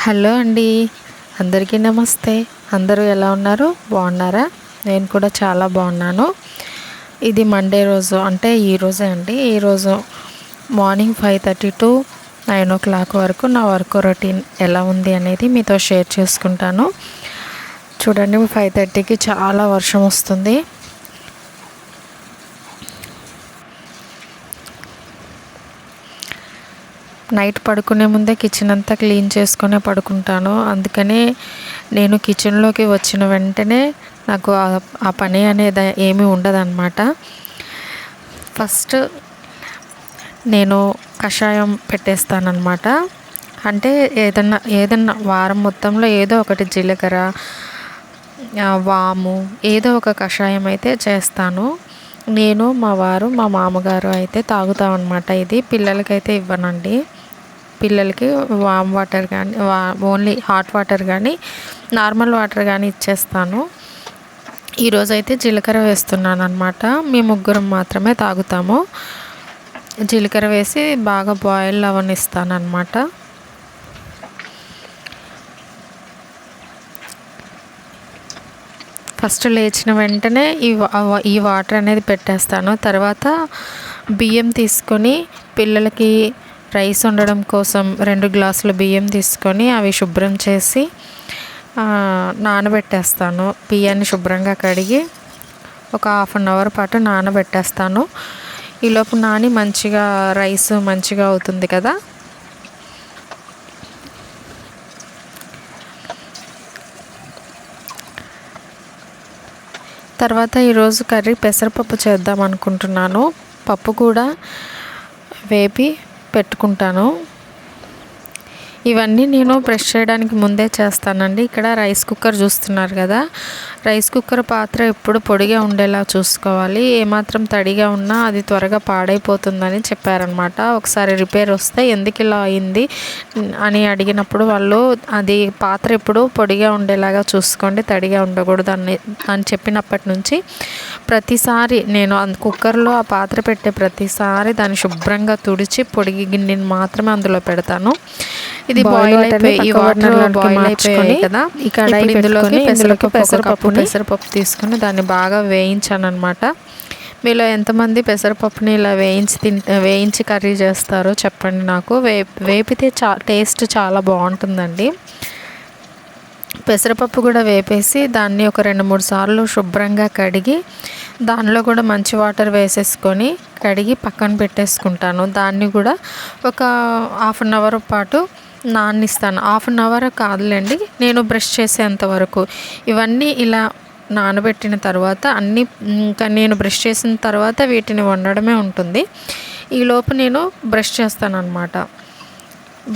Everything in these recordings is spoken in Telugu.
హలో అండి, అందరికీ నమస్తే. అందరూ ఎలా ఉన్నారు? బాగున్నారా? నేను కూడా చాలా బాగున్నాను. ఇది మండే రోజు, అంటే ఈరోజే అండి. ఈరోజు మార్నింగ్ 5:30 టు 9 o'clock వరకు నా వర్క్ రొటీన్ ఎలా ఉంది అనేది మీతో షేర్ చేసుకుంటాను. చూడండి, 5:30కి చాలా వర్షం వస్తుంది. నైట్ పడుకునే ముందే కిచెన్ అంతా క్లీన్ చేసుకునే పడుకుంటాను. అందుకనే నేను కిచెన్లోకి వచ్చిన వెంటనే నాకు ఆ పని అనేది ఏమీ ఉండదన్నమాట. ఫస్ట్ నేను కషాయం పెట్టేస్తానన్నమాట. అంటే ఏదన్నా వారం మొత్తంలో ఏదో ఒకటి జీలకర్ర, వాము, ఏదో ఒక కషాయం అయితే చేస్తాను. నేను, మా వారు, మా మామగారు అయితే తాగుతామన్నమాట. ఇది పిల్లలకైతే ఇవ్వనండి. పిల్లలకి వామ్ వాటర్ కానీ ఓన్లీ హాట్ వాటర్ కానీ నార్మల్ వాటర్ కానీ ఇచ్చేస్తాను. ఈరోజైతే జీలకర్ర వేస్తున్నాను అనమాట. మేము ముగ్గురం మాత్రమే తాగుతాము. జీలకర్ర వేసి బాగా బాయిల్ అవ్వనిస్తాను అనమాట. ఫస్ట్ లేచిన వెంటనే ఈ వాటర్ అనేది పెట్టేస్తాను. తర్వాత బియ్యం తీసుకొని పిల్లలకి రైస్ వండడం కోసం 2 గ్లాసుల బియ్యం తీసుకొని అవి శుభ్రం చేసి నానబెట్టేస్తాను. బియ్యాన్ని శుభ్రంగా కడిగి ఒక 1/2 అవర్ పాటు నానబెట్టేస్తాను. ఈలోపు నాని మంచిగా రైస్ మంచిగా అవుతుంది కదా. తర్వాత ఈరోజు కర్రీ పెసరపప్పు చేద్దాం అనుకుంటున్నాను. పప్పు కూడా వేపి పెట్టుకుంటాను. ఇవన్నీ నేను బ్రష్ చేయడానికి ముందే చేస్తానండి. ఇక్కడ రైస్ కుక్కర్ చూస్తున్నారు కదా. రైస్ కుక్కర్ పాత్ర ఎప్పుడు పొడిగా ఉండేలా చూసుకోవాలి. ఏమాత్రం తడిగా ఉన్నా అది త్వరగా పాడైపోతుందని చెప్పారనమాట. ఒకసారి రిపేర్ వస్తే ఎందుకు ఇలా అయింది అని అడిగినప్పుడు వాళ్ళు అది పాత్ర ఎప్పుడు పొడిగా ఉండేలాగా చూసుకోండి, తడిగా ఉండకూడదు అని చెప్పినప్పటి నుంచి ప్రతిసారి నేను కుక్కర్లో ఆ పాత్ర పెట్టే ప్రతిసారి దాన్ని శుభ్రంగా తుడిచి పొడి గిన్నెని మాత్రమే అందులో పెడతాను. ఇది బాయిల్ అయిపోయి ఈ వాటర్ బాయిల్ అయిపోయి కదా. ఇక్కడ ఇందులోకి పెసరపప్పు తీసుకుని దాన్ని బాగా వేయించాను అనమాట. మీలో ఎంతమంది పెసరపప్పుని ఇలా వేయించి కర్రీ చేస్తారో చెప్పండి నాకు. వేపితే టేస్ట్ చాలా బాగుంటుందండి. పెసరపప్పు కూడా వేపేసి దాన్ని ఒక 2-3 సార్లు శుభ్రంగా కడిగి దానిలో కూడా మంచి వాటర్ వేసేసుకొని కడిగి పక్కన పెట్టేసుకుంటాను. దాన్ని కూడా ఒక 1/2 అవర్ పాటు నాననిస్తాను. 1/2 అవర్ కాదులేండి, నేను బ్రష్ చేసేంత వరకు. ఇవన్నీ ఇలా నానబెట్టిన తర్వాత ఇంకా నేను బ్రష్ చేసిన తర్వాత వీటిని వండడమే ఉంటుంది. ఈలోపు నేను బ్రష్ చేస్తాను అనమాట.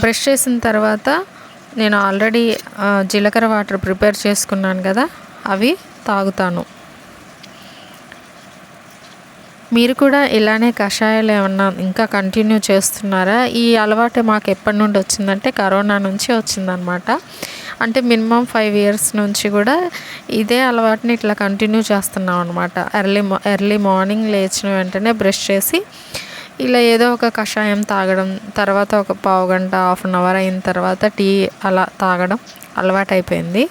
బ్రష్ చేసిన తర్వాత నేను ఆల్రెడీ జీలకర్ర వాటర్ ప్రిపేర్ చేసుకున్నాను కదా, అవి తాగుతాను. మీరు కూడా ఇలానే కషాయాలు ఏమన్నా ఇంకా కంటిన్యూ చేస్తున్నారా? ఈ అలవాటు మాకు ఎప్పటి నుండి వచ్చిందంటే కరోనా నుంచి వచ్చిందనమాట. అంటే మినిమం 5 years నుంచి కూడా ఇదే అలవాటుని ఇట్లా కంటిన్యూ చేస్తున్నాం అనమాట. ఎర్లీ మార్నింగ్ లేచిన వెంటనే బ్రష్ చేసి ఇలా ఏదో ఒక కషాయం తాగడం, తర్వాత ఒక పావు గంట 1/2 అవర్ అయిన తర్వాత టీ అలా తాగడం అలవాటు అయిపోయింది.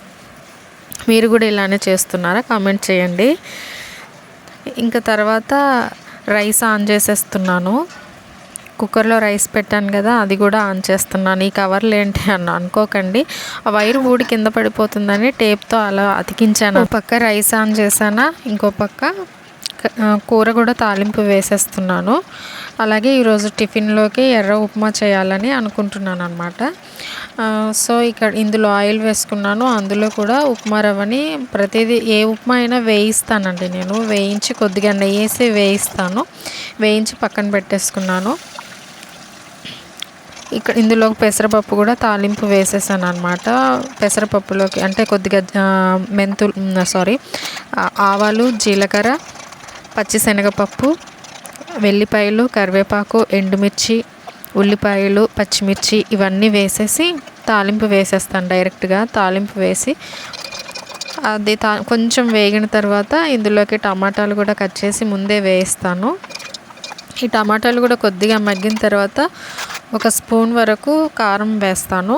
మీరు కూడా ఇలానే చేస్తున్నారా? కామెంట్ చేయండి. ఇంకా తర్వాత రైస్ ఆన్ చేసేస్తున్నాను. కుక్కర్లో రైస్ పెట్టాను కదా, అది కూడా ఆన్ చేస్తున్నాను. ఈ కవర్లు ఏంటి అని అనుకోకండి, ఆ వైరు ఊడి కింద పడిపోతుందని టేప్తో అలా అతికించాను. ఒక పక్క రైస్ ఆన్ చేశానా, ఇంకో పక్క కూర కూడా తాలింపు వేసేస్తున్నాను. అలాగే ఈరోజు టిఫిన్లోకి ఎర్ర ఉప్మా చేయాలని అనుకుంటున్నాను అనమాట. సో ఇందులో ఆయిల్ వేసుకున్నాను. అందులో కూడా ఉప్మా రవ్వని ప్రతిదీ ఏ ఉప్మా అయినా వేయిస్తానండి. నేను వేయించి కొద్దిగా నెయ్యి వేసి వేయించి పక్కన పెట్టేసుకున్నాను. ఇందులోకి పెసరపప్పు కూడా తాలింపు వేసేసాను అనమాట. పెసరపప్పులోకి అంటే కొద్దిగా ఆవాలు, జీలకర్ర, పచ్చిశనగపప్పు, వెల్లిపాయలు, కరివేపాకు, ఎండుమిర్చి, ఉల్లిపాయలు, పచ్చిమిర్చి ఇవన్నీ వేసేసి తాలింపు వేసేస్తాను. డైరెక్ట్గా తాలింపు వేసి అది కొంచెం వేగిన తర్వాత ఇందులోకి టమాటాలు కూడా కట్ చేసి ముందే వేయిస్తాను. ఈ టమాటాలు కూడా కొద్దిగా మగ్గిన తర్వాత ఒక స్పూన్ వరకు కారం వేస్తాను.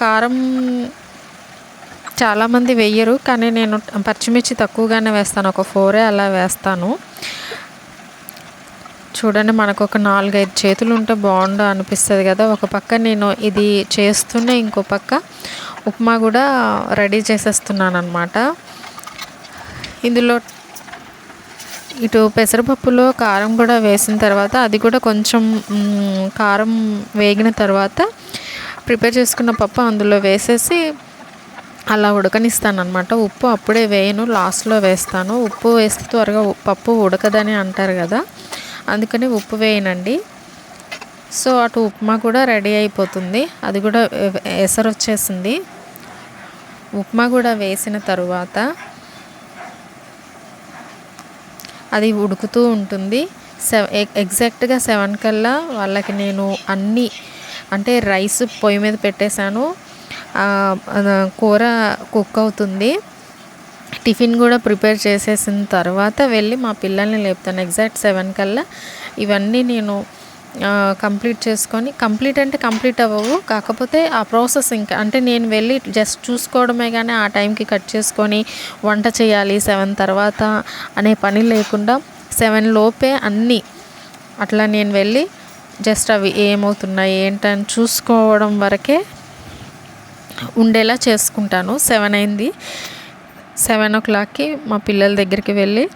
కారం చాలామంది వెయ్యరు, కానీ నేను పచ్చిమిర్చి తక్కువగానే వేస్తాను. ఒక 4 అలా వేస్తాను. చూడండి, మనకు ఒక 4-5 చేతులు ఉంటే బాగుండు అనిపిస్తుంది కదా. ఒక పక్క నేను ఇది చేస్తూనే ఇంకో పక్క ఉప్మా కూడా రెడీ చేసేస్తున్నాను అనమాట. ఇందులో ఇటు పెసరపప్పులో కారం కూడా వేసిన తర్వాత అది కూడా కొంచెం కారం వేగిన తర్వాత ప్రిపేర్ చేసుకున్న పప్పు అందులో వేసేసి అలా ఉడకనిస్తాను అనమాట. ఉప్పు అప్పుడే వేయను, లాస్ట్లో వేస్తాను. ఉప్పు వేస్తే త్వరగా పప్పు ఉడకదని అంటారు కదా, అందుకని ఉప్పు వేయనండి. సో అటు ఉప్మా కూడా రెడీ అయిపోతుంది. అది కూడా ఎసరు వచ్చేసింది. ఉప్మా కూడా వేసిన తరువాత అది ఉడుకుతూ ఉంటుంది. ఎగ్జాక్ట్గా 7 కల్లా వాళ్ళకి నేను అన్నీ అంటే రైస్ పొయ్యి మీద పెట్టేశాను, కూర కుక్ అవుతుంది, టిఫిన్ కూడా ప్రిపేర్ చేసేసిన తర్వాత వెళ్ళి మా పిల్లల్ని లేపుతాను. ఎగ్జాక్ట్ 7 కల్లా ఇవన్నీ నేను కంప్లీట్ చేసుకొని, కంప్లీట్ అంటే కంప్లీట్ అవ్వవు, కాకపోతే ఆ ప్రాసెస్ ఇంకా అంటే నేను వెళ్ళి జస్ట్ చూసుకోవడమే, కానీ ఆ టైంకి కట్ చేసుకొని వంట చేయాలి 7 తర్వాత అనే పని లేకుండా 7 లోపే అన్నీ అట్లా నేను వెళ్ళి జస్ట్ అవి ఏమవుతున్నాయి ఏంటని చూసుకోవడం వరకే ఉండేలా చేసుకుంటాను. 7 అయింది. 7 o'clockకి మా పిల్లల దగ్గరికి వెళ్ళి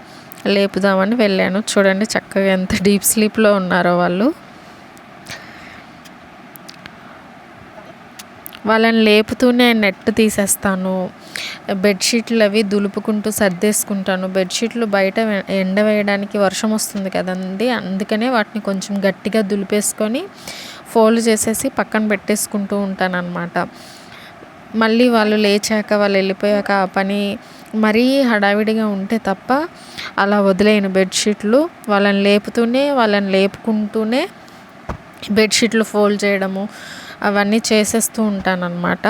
లేపుదామని వెళ్ళాను. చూడండి చక్కగా ఎంత డీప్ స్లీప్లో ఉన్నారో వాళ్ళు. వాళ్ళని లేపుతూనే నెట్ తీసేస్తాను, బెడ్షీట్లు అవి దులుపుకుంటూ సర్దేసుకుంటాను. బెడ్షీట్లు బయట ఎండవేయడానికి వర్షం వస్తుంది కదండి, అందుకనే వాటిని కొంచెం గట్టిగా దులిపేసుకొని ఫోల్డ్ చేసేసి పక్కన పెట్టేసుకుంటూ ఉంటాను అన్నమాట. మళ్ళీ వాళ్ళు లేచాక వాళ్ళు వెళ్ళిపోయాక ఆ పని మరీ హడావిడిగా ఉంటే తప్ప అలా వదిలేయను బెడ్షీట్లు. వాళ్ళని లేపుకుంటూనే బెడ్షీట్లు ఫోల్డ్ చేయడము అవన్నీ చేసేస్తూ ఉంటానన్నమాట.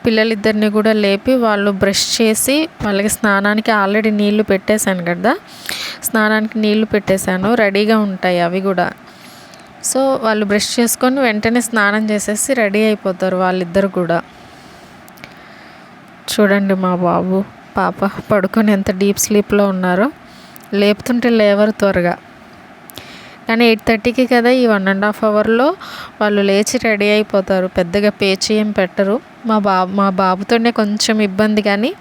పిల్లలిద్దరిని కూడా లేపి వాళ్ళు బ్రష్ చేసి వాళ్ళకి స్నానానికి ఆల్రెడీ నీళ్లు పెట్టేశాను కదా, స్నానానికి నీళ్లు పెట్టేశాను, రెడీగా ఉంటాయి అవి కూడా. సో వాళ్ళు బ్రష్ చేసుకొని వెంటనే స్నానం చేసేసి రెడీ అయిపోతారు వాళ్ళిద్దరు కూడా. చూడండి మా బాబు పాప పడుకొని ఎంత డీప్ స్లీప్లో ఉన్నారో. లేపుతుంటే లేవరు త్వరగా, కానీ 8:30కి కదా, ఈ 1.5 అవర్లో వాళ్ళు లేచి రెడీ అయిపోతారు. పెద్దగా పేచి ఏం పెట్టరు. మా బాబుతోనే కొంచెం ఇబ్బంది, కానీ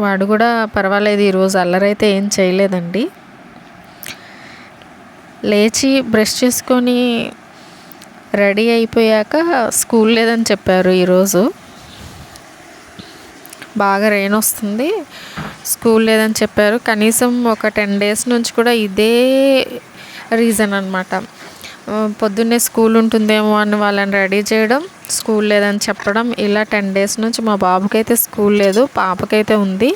వాడు కూడా పర్వాలేదు. ఈరోజు అల్లరైతే ఏం చేయలేదండి. లేచి బ్రష్ చేసుకొని రెడీ అయిపోయాక స్కూల్ లేదని చెప్పారు. ఈరోజు బాగా రెయిన్ వస్తుంది, స్కూల్ లేదని చెప్పారు. కనీసం ఒక 10 days నుంచి కూడా ఇదే రీజన్ అనమాట. పొద్దున్నే స్కూల్ ఉంటుందేమో అని వాళ్ళని రెడీ చేయడం, స్కూల్ లేదని చెప్పడం, ఇలా 10 days నుంచి. మా బాబుకైతే స్కూల్ లేదు, పాపకైతే ఉంది.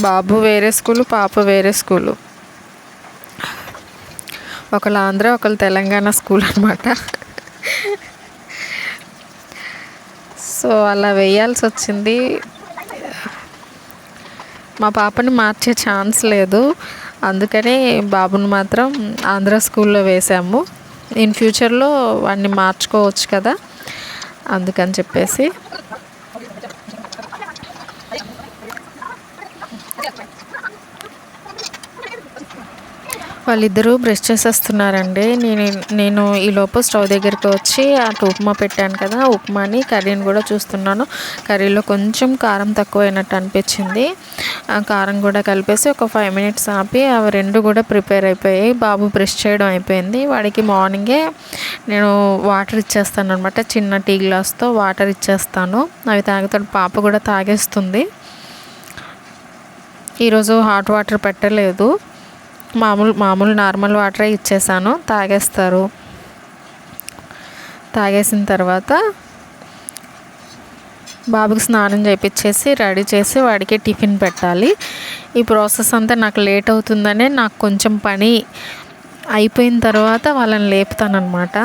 బాబు వేరే స్కూలు, పాప వేరే స్కూలు. ఒకళ్ళు ఆంధ్ర, ఒకళ్ళు తెలంగాణ స్కూల్ అనమాట. సో అలా వేయాల్సి వచ్చింది. మా పాపని మార్చే ఛాన్స్ లేదు, అందుకనే బాబుని మాత్రం ఆంధ్ర స్కూల్లో వేసాము. ఇన్ ఫ్యూచర్లో వాడిని మార్చుకోవచ్చు కదా, అందుకని చెప్పేసి. వాళ్ళిద్దరూ బ్రష్ చేసేస్తున్నారండి. నేను ఈలోపు స్టవ్ దగ్గరికి వచ్చి అటు ఉప్మా పెట్టాను కదా, ఉప్మాని కర్రీని కూడా చూస్తున్నాను. కర్రీలో కొంచెం కారం తక్కువైనట్టు అనిపించింది. ఆ కారం కూడా కలిపేసి ఒక 5 minutes ఆపి అవి రెండు కూడా ప్రిపేర్ అయిపోయాయి. బాబు బ్రష్ చేయడం అయిపోయింది. వాడికి మార్నింగే నేను వాటర్ ఇచ్చేస్తాను అనమాట. చిన్న టీ గ్లాస్తో వాటర్ ఇచ్చేస్తాను, అవి తాగుతాడు. పాప కూడా తాగేస్తుంది. ఈరోజు హాట్ వాటర్ పెట్టలేదు, మామూలు నార్మల్ వాటరే ఇచ్చేసాను, తాగేస్తారు. తాగేసిన తర్వాత బాబుకి స్నానం చేయించేసి రెడీ చేసి వాడికి టిఫిన్ పెట్టాలి. ఈ ప్రాసెస్ అంతా నాకు లేట్ అవుతుందనే నాకు కొంచెం పని అయిపోయిన తర్వాత వాళ్ళని లేపుతానమాట.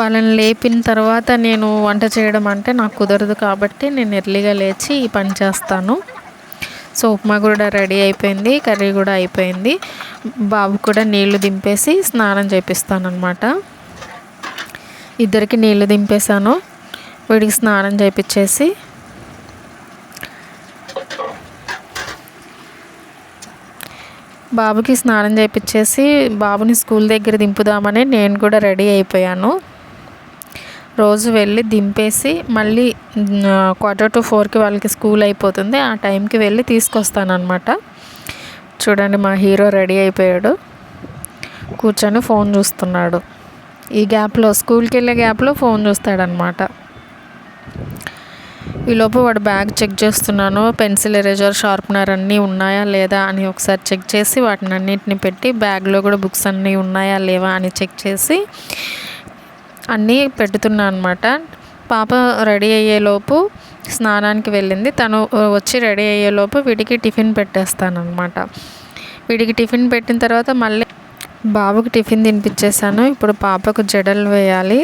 వాళ్ళని లేపిన తర్వాత నేను వంట చేయడం అంటే నాకు కుదరదు, కాబట్టి నేను ఎర్లీగా లేచి ఈ పని చేస్తాను. సో ఉప్మా కూడా రెడీ అయిపోయింది, కర్రీ కూడా అయిపోయింది. బాబు కూడా నీళ్లు దింపేసి స్నానం చేపిస్తాను అనమాట. ఇద్దరికి నీళ్లు దింపేశాను, వీడికి స్నానం చేపించేసి బాబుకి స్నానం చేపించేసి బాబుని స్కూల్ దగ్గర దింపుదామని నేను కూడా రెడీ అయిపోయాను. రోజు వెళ్ళి దింపేసి మళ్ళీ 3:45కి వాళ్ళకి స్కూల్ అయిపోతుంది, ఆ టైంకి వెళ్ళి తీసుకొస్తానమాట. చూడండి మా హీరో రెడీ అయిపోయాడు, కూర్చొని ఫోన్ చూస్తున్నాడు. ఈ గ్యాప్లో స్కూల్కి వెళ్ళే గ్యాప్లో ఫోన్ చూస్తాడనమాట. ఈలోపు వాడు బ్యాగ్ చెక్ చేస్తున్నాను, పెన్సిల్, ఎరేజర్, షార్ప్నర్ అన్నీ ఉన్నాయా లేదా అని ఒకసారి చెక్ చేసి వాటిని అన్నింటిని పెట్టి బ్యాగ్లో కూడా బుక్స్ అన్నీ ఉన్నాయా లేవా అని చెక్ చేసి అన్నీ పెడుతున్నా అనమాట. పాప రెడీ అయ్యేలోపు స్నానానికి వెళ్ళింది, తను వచ్చి రెడీ అయ్యేలోపు వీడికి టిఫిన్ పెట్టేస్తానమాట. వీడికి టిఫిన్ పెట్టిన తర్వాత మళ్ళీ బాబుకి టిఫిన్ తినిపించేసాను. ఇప్పుడు పాపకు జడలు వేయాలి,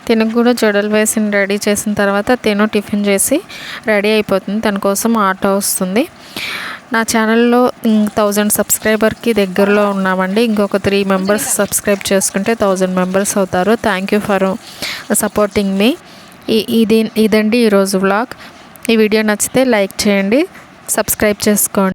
తినకు కూడా జడలు వేసి రెడీ చేసిన తర్వాత తిను టిఫిన్ చేసి రెడీ అయిపోతుంది. తన కోసం ఆటో వస్తుంది. నా ఛానల్లో 1000 సబ్స్క్రైబర్కి దగ్గరలో ఉన్నామండి. ఇంకొక 3 మెంబర్స్ సబ్స్క్రైబ్ చేసుకుంటే 1000 మెంబర్స్ అవుతారు. థ్యాంక్ యూ ఫర్ సపోర్టింగ్ మీ. ఇదండి ఈరోజు వ్లాగ్. ఈ వీడియో నచ్చితే లైక్ చేయండి, సబ్స్క్రైబ్ చేసుకోండి.